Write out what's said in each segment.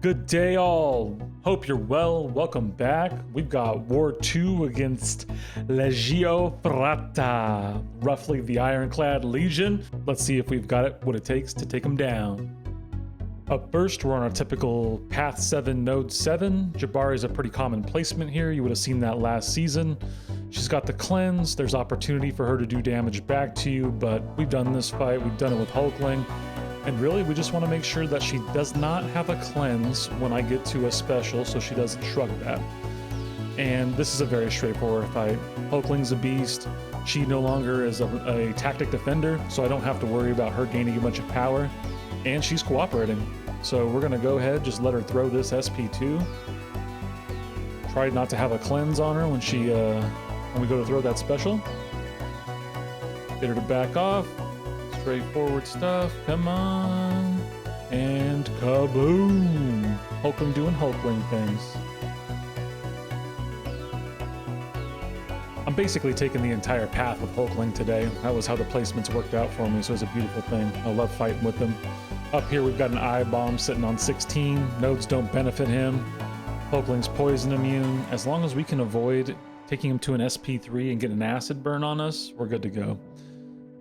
Good day all. Hope you're well. Welcome back. We've got War 2 against Legio Frata, roughly the Ironclad Legion. Let's see if we've got it, what it takes to take them down. Up first, we're on our typical Path 7 Node 7. Jabari is a pretty common placement here. You would have seen that last season. She's got the cleanse. There's opportunity for her to do damage back to you, but we've done this fight. We've done it with Hulkling. And really, we just want to make sure that she does not have a cleanse when I get to a special, so she doesn't shrug that. And this is a very straightforward fight. Hulkling's a beast. She no longer is a tactic defender, so I don't have to worry about her gaining a bunch of power. And she's cooperating. So we're going to go ahead, just let her throw this SP2. Try not to have a cleanse on her when we go to throw that special. Get her to back off. Straightforward stuff, come on, and kaboom! Hulkling doing Hulkling things. I'm basically taking the entire path with Hulkling today. That was how the placements worked out for me, so it's a beautiful thing. I love fighting with them. Up here we've got an eye bomb sitting on 16. Nodes don't benefit him. Hulkling's poison immune. As long as we can avoid taking him to an SP3 and get an acid burn on us, we're good to go.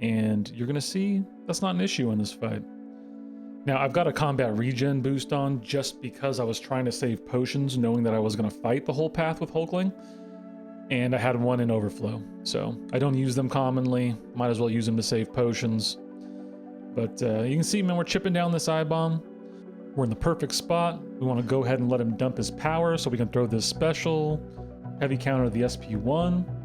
And you're gonna see that's not an issue in this fight. Now I've got a combat regen boost on just because I was trying to save potions knowing that I was gonna fight the whole path with Hulkling, and I had one in overflow, so I don't use them commonly. Might as well use them to save potions. But you can see, man, we're chipping down this eye bomb. We're in the perfect spot. We want to go ahead and let him dump his power so we can throw this special heavy counter to the SP1.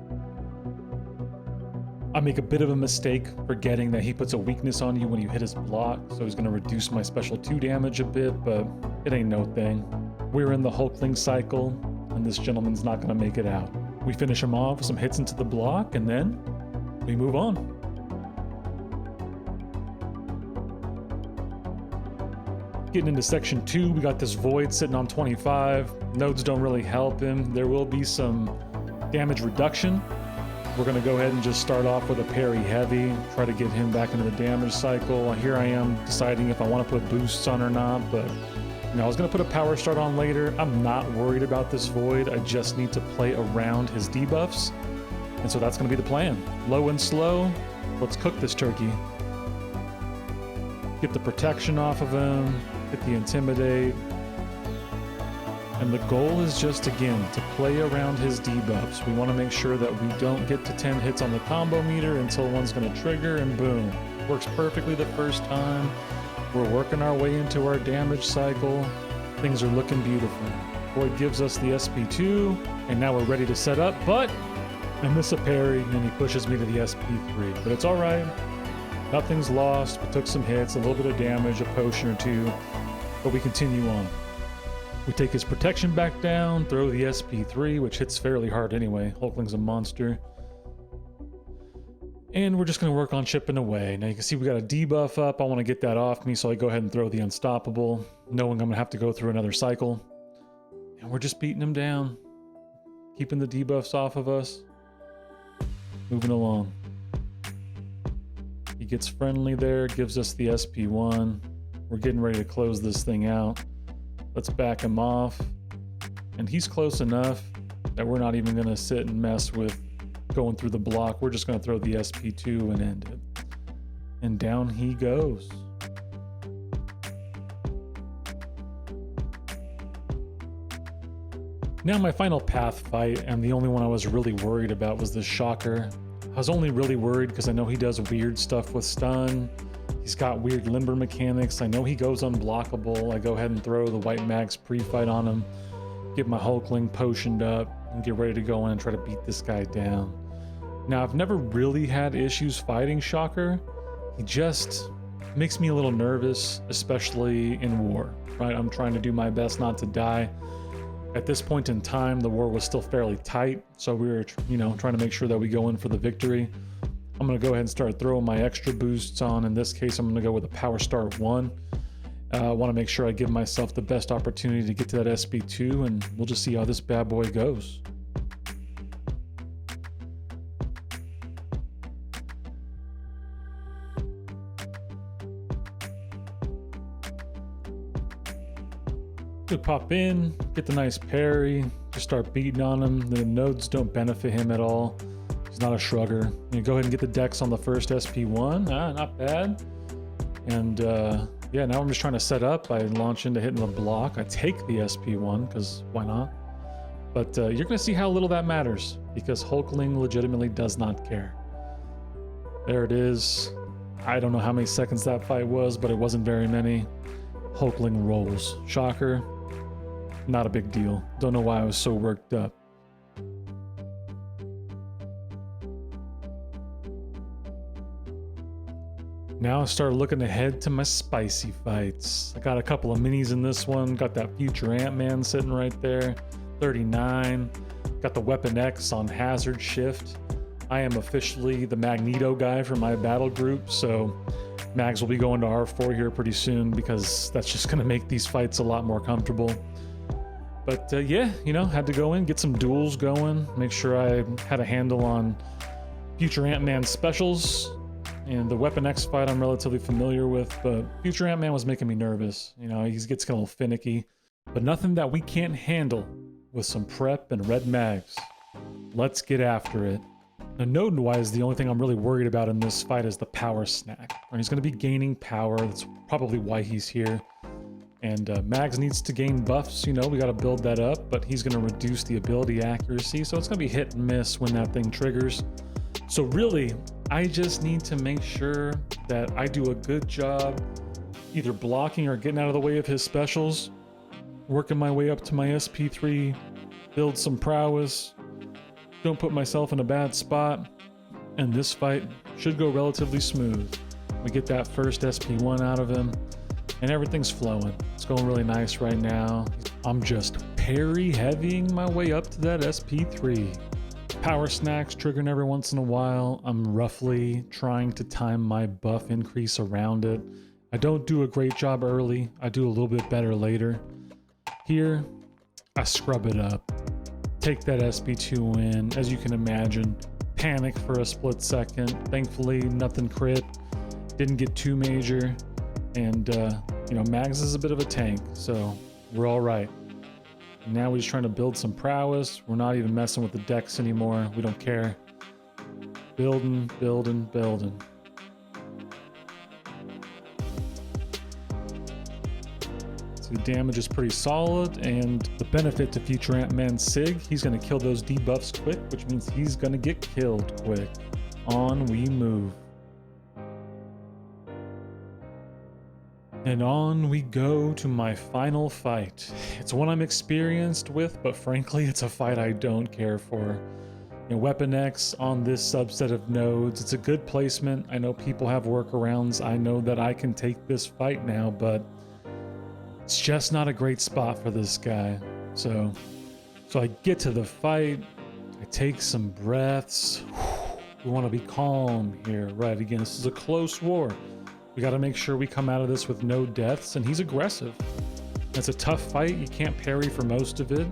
I make a bit of a mistake forgetting that he puts a weakness on you when you hit his block, so he's going to reduce my special 2 damage a bit, but it ain't no thing. We're in the Hulkling cycle, and this gentleman's not going to make it out. We finish him off with some hits into the block, and then we move on. Getting into section 2, we got this Void sitting on 25. Nodes don't really help him. There will be some damage reduction. We're going to go ahead and just start off with a parry heavy, try to get him back into the damage cycle. Here I am deciding if I want to put boosts on or not, but you know, I was going to put a power start on later. I'm not worried about this Void. I just need to play around his debuffs, and so that's going to be the plan. Low and slow, let's cook this turkey. Get the protection off of him, get the intimidate. And the goal is just, again, to play around his debuffs. We want to make sure that we don't get to 10 hits on the combo meter until one's going to trigger, and boom. Works perfectly the first time. We're working our way into our damage cycle. Things are looking beautiful. Void gives us the SP2, and now we're ready to set up, but I miss a parry, and he pushes me to the SP3. But it's all right. Nothing's lost. We took some hits, a little bit of damage, a potion or two, but we continue on. We take his protection back down, throw the SP3, which hits fairly hard anyway. Hulkling's a monster. And we're just going to work on chipping away. Now you can see we got a debuff up. I want to get that off me, so I go ahead and throw the Unstoppable, knowing I'm going to have to go through another cycle. And we're just beating him down, keeping the debuffs off of us, moving along. He gets friendly there, gives us the SP1. We're getting ready to close this thing out. Let's back him off, and he's close enough that we're not even going to sit and mess with going through the block. We're just going to throw the SP2 and end it. And down he goes. Now my final path fight, and the only one I was really worried about was the Shocker. I was only really worried because I know he does weird stuff with stun. He's got weird limber mechanics. I know he goes unblockable. I go ahead and throw the White Max pre-fight on him, get my Hulkling potioned up, and get ready to go in and try to beat this guy down. Now, I've never really had issues fighting Shocker. He just makes me a little nervous, especially in war, right? I'm trying to do my best not to die. At this point in time, the war was still fairly tight, so we were, trying to make sure that we go in for the victory. I'm going to go ahead and start throwing my extra boosts on. In this case, I'm going to go with a Power Start 1. I want to make sure I give myself the best opportunity to get to that SP2, and we'll just see how this bad boy goes. We pop in, get the nice parry, just start beating on him. The nodes don't benefit him at all. He's not a shrugger. You go ahead and get the dex on the first SP1. Not bad. And yeah, now I'm just trying to set up. I launch into hitting the block. I take the SP1 because why not? But you're going to see how little that matters because Hulkling legitimately does not care. There it is. I don't know how many seconds that fight was, but it wasn't very many. Hulkling rolls. Shocker. Not a big deal. Don't know why I was so worked up. Now I start looking ahead to my spicy fights. I got a couple of minis in this one. Got that future Ant-Man sitting right there. 39. Got the Weapon X on hazard shift. I am officially the Magneto guy for my battle group, so Mags will be going to R4 here pretty soon because that's just going to make these fights a lot more comfortable. But yeah, you know, had to go in, get some duels going, make sure I had a handle on future Ant-Man specials. And the Weapon X fight I'm relatively familiar with, but future Ant-Man was making me nervous. You know, he gets kind of a little finicky, but nothing that we can't handle with some prep and red mags. Let's get after it. Now, node-wise, the only thing I'm really worried about in this fight is the power snack. He's going to be gaining power. That's probably why he's here. And Mags needs to gain buffs. You know, we got to build that up, but he's going to reduce the ability accuracy. So it's going to be hit and miss when that thing triggers. So really, I just need to make sure that I do a good job either blocking or getting out of the way of his specials, working my way up to my SP3, build some prowess, don't put myself in a bad spot, and this fight should go relatively smooth. We get that first SP1 out of him, and everything's flowing. It's going really nice right now. I'm just parry heavying my way up to that SP3. Power snacks triggering every once in a while. I'm roughly trying to time my buff increase around it. I don't do a great job early. I do a little bit better later. Here, I scrub it up. Take that SP2 in, as you can imagine. Panic for a split second. Thankfully, nothing crit. Didn't get too major. And, you know, Mags is a bit of a tank, so we're all right. Now we're just trying to build some prowess. We're not even messing with the decks anymore. We don't care. Building, building, building. So the damage is pretty solid, and the benefit to future Ant-Man Sig, he's going to kill those debuffs quick, which means he's going to get killed quick. On we move. And on we go to my final fight. It's one I'm experienced with, but frankly, it's a fight I don't care for. You know, Weapon X on this subset of nodes, it's a good placement. I know people have workarounds. I know that I can take this fight now, but it's just not a great spot for this guy. So I get to the fight. I take some breaths. We want to be calm here. Right, again, this is a close war. We got to make sure we come out of this with no deaths, and he's aggressive. It's a tough fight. You can't parry for most of it.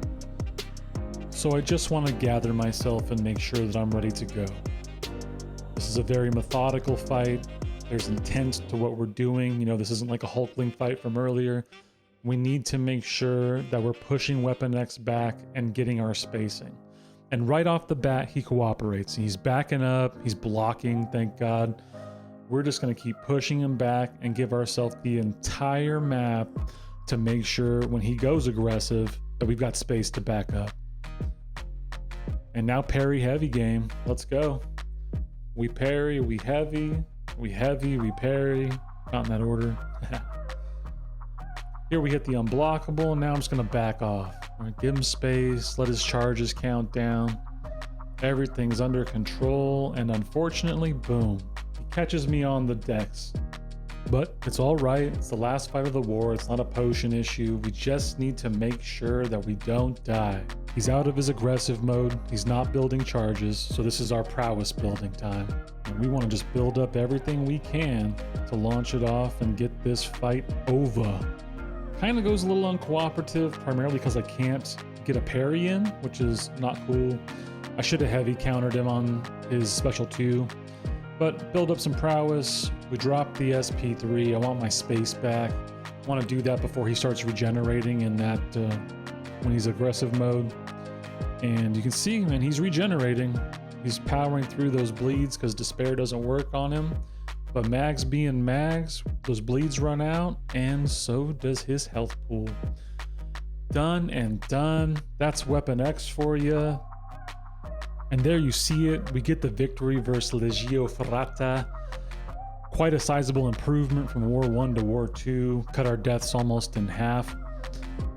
So I just want to gather myself and make sure that I'm ready to go. This is a very methodical fight. There's intent to what we're doing. You know, this isn't like a Hulkling fight from earlier. We need to make sure that we're pushing Weapon X back and getting our spacing. And right off the bat, he cooperates. He's backing up. He's blocking, thank God. We're just going to keep pushing him back and give ourselves the entire map to make sure when he goes aggressive that we've got space to back up. And now parry heavy game. Let's go. We parry, we heavy, we heavy, we parry. Not in that order. Here we hit the unblockable. Now I'm just going to back off. I'm going to give him space, let his charges count down. Everything's under control, and unfortunately, boom. Catches me on the decks, but it's all right. It's the last fight of the war. It's not a potion issue. We just need to make sure that we don't die. He's out of his aggressive mode. He's not building charges, so this is our prowess building time. And we want to just build up everything we can to launch it off and get this fight over. Kind of goes a little uncooperative, primarily because I can't get a parry in, which is not cool. I should have heavy countered him on his special 2. But build up some prowess. We drop the SP3. I want my space back. Want to do that before he starts regenerating in that when he's aggressive mode. And you can see, man, he's regenerating. He's powering through those bleeds because despair doesn't work on him. But Mags being Mags, those bleeds run out, and so does his health pool. Done and done. That's Weapon X for you. And there you see it. We get the victory versus Legio Ferrata. Quite a sizable improvement from War 1 to War 2. Cut our deaths almost in half.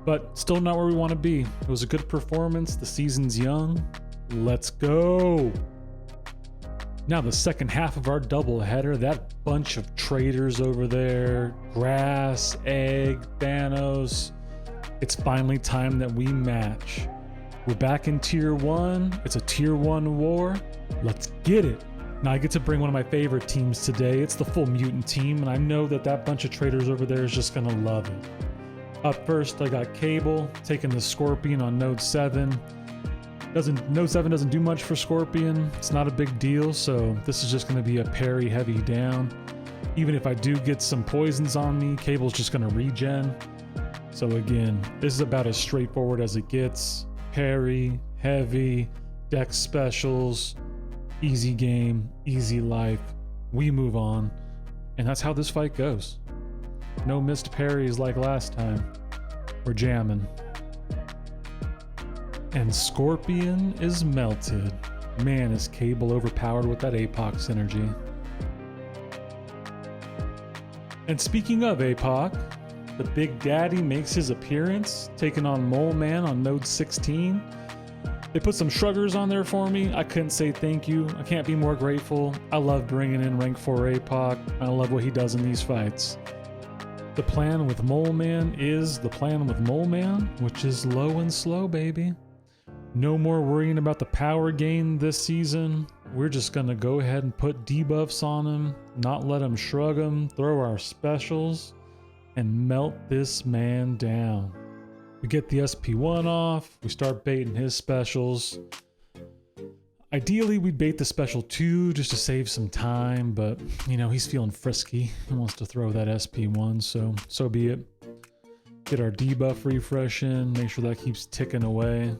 But still not where we want to be. It was a good performance. The season's young. Let's go. Now the second half of our doubleheader, that bunch of traders over there, Grass, Egg, Thanos, it's finally time that we match. We're back in Tier 1. It's a Tier 1 war. Let's get it. Now I get to bring one of my favorite teams today. It's the full mutant team, and I know that that bunch of traders over there is just gonna love it. Up first, I got Cable taking the Scorpion on Node 7. Node 7 doesn't do much for Scorpion. It's not a big deal, so this is just going to be a parry heavy down. Even if I do get some poisons on me, Cable's just going to regen. So again, this is about as straightforward as it gets. Parry, heavy, dex specials, easy game, easy life. We move on. And that's how this fight goes. No missed parries like last time. We're jamming. And Scorpion is melted. Man, is Cable overpowered with that APOC synergy. And speaking of APOC, the Big Daddy makes his appearance, taking on Mole Man on Node 16. They put some shruggers on there for me. I couldn't say thank you. I can't be more grateful. I love bringing in rank 4 APOC. I love what he does in these fights. The plan with Mole Man is the plan with Mole Man, which is low and slow, baby. No more worrying about the power gain this season. We're just gonna go ahead and put debuffs on him, not let him shrug him, throw our specials, and melt this man down. We get the SP1 off, we start baiting his specials. Ideally, we'd bait the special 2 just to save some time, but you know, he's feeling frisky. He wants to throw that SP1, so be it. Get our debuff refresh in, make sure that keeps ticking away.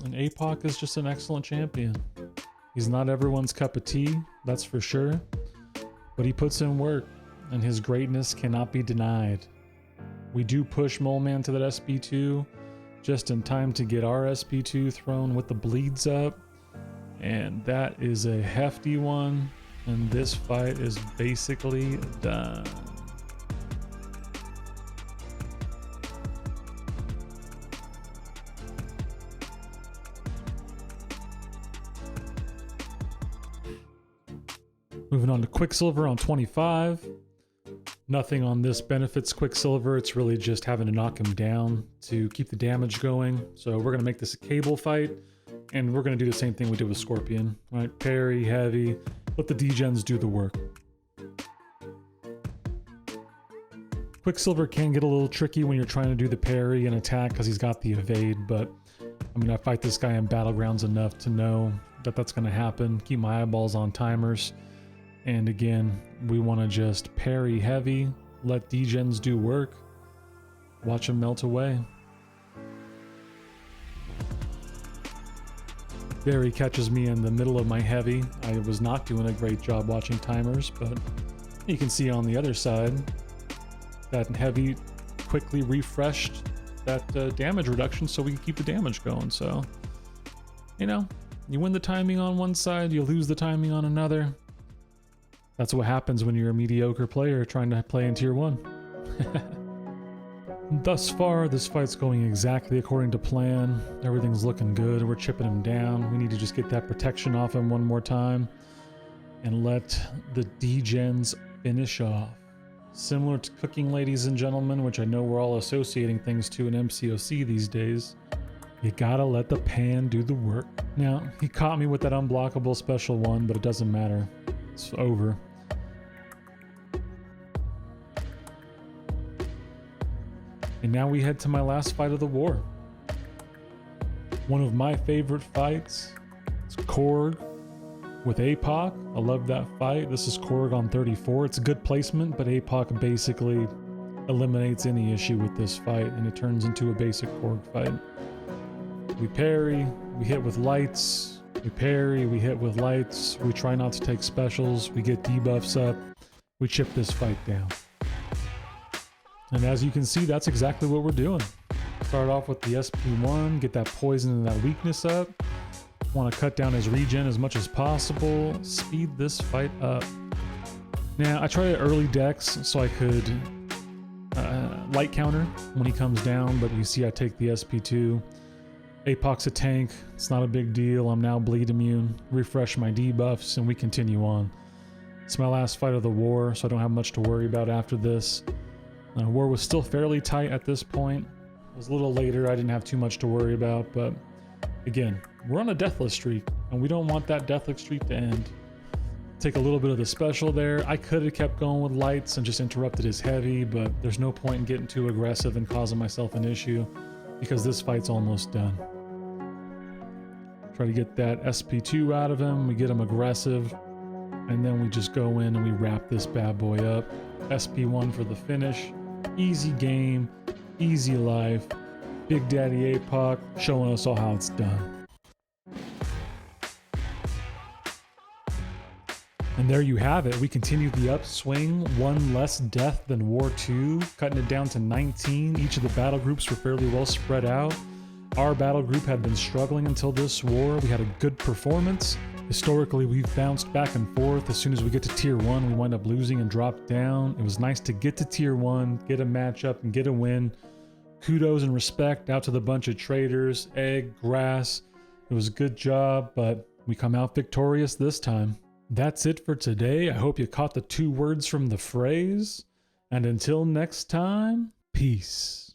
And APOC is just an excellent champion. He's not everyone's cup of tea, that's for sure, but he puts in work, and his greatness cannot be denied. We do push Mole Man to that SP2 just in time to get our SP2 thrown with the bleeds up, and that is a hefty one, and this fight is basically done. Moving on to Quicksilver on 25. Nothing on this benefits Quicksilver. It's really just having to knock him down to keep the damage going. So we're going to make this a Cable fight, and we're going to do the same thing we did with Scorpion. Right? Parry, heavy, let the degens do the work. Quicksilver can get a little tricky when you're trying to do the parry and attack because he's got the evade, but I mean, I fight this guy in Battlegrounds enough to know that that's going to happen. Keep my eyeballs on timers. And again, we want to just parry heavy, let degens do work, watch them melt away. Barry catches me in the middle of my heavy. I was not doing a great job watching timers, but you can see on the other side that heavy quickly refreshed that damage reduction so we can keep the damage going. So, you know, you win the timing on one side, you lose the timing on another. That's what happens when you're a mediocre player trying to play in Tier 1. Thus far, this fight's going exactly according to plan. Everything's looking good. We're chipping him down. We need to just get that protection off him one more time and let the degens finish off. Similar to cooking, ladies and gentlemen, which I know we're all associating things to in MCOC these days. You gotta let the pan do the work. Now, he caught me with that unblockable special one, but it doesn't matter. It's over. And now we head to my last fight of the war. One of my favorite fights. It's Korg with APOC. I love that fight. This is Corrigan 34. It's a good placement, but APOC basically eliminates any issue with this fight, and it turns into a basic Korg fight. We parry, we hit with lights, we parry, we hit with lights, we try not to take specials, we get debuffs up, we chip this fight down. And as you can see, that's exactly what we're doing. Start off with the SP1, get that poison and that weakness up. Want to cut down his regen as much as possible, speed this fight up. Now, I tried early decks so I could light counter when he comes down, but you see I take the SP2. APOC's a tank, it's not a big deal. I'm now bleed immune, refresh my debuffs, and we continue on. It's my last fight of the war, so I don't have much to worry about after this. War was still fairly tight at this point. It was a little later, I didn't have too much to worry about, but again, we're on a deathless streak, and we don't want that deathless streak to end. Take a little bit of the special there. I could have kept going with lights and just interrupted his heavy, but there's no point in getting too aggressive and causing myself an issue because this fight's almost done. Try to get that SP2 out of him. We get him aggressive, and then we just go in and we wrap this bad boy up. SP1 for the finish. Easy game, easy life. Big Daddy APOC showing us all how it's done. And there you have it. We continue the upswing. One less death than War 2, cutting it down to 19. Each of the battle groups were fairly well spread out. Our battle group had been struggling until this war. We had a good performance. Historically, we've bounced back and forth. As soon as we get to tier 1, we wind up losing and drop down. It was nice to get to tier 1, get a matchup, and get a win. Kudos and respect out to the bunch of traders, Egg, Grass. It was a good job, but we come out victorious this time. That's it for today. I hope you caught the 2 words from the phrase. And until next time, peace.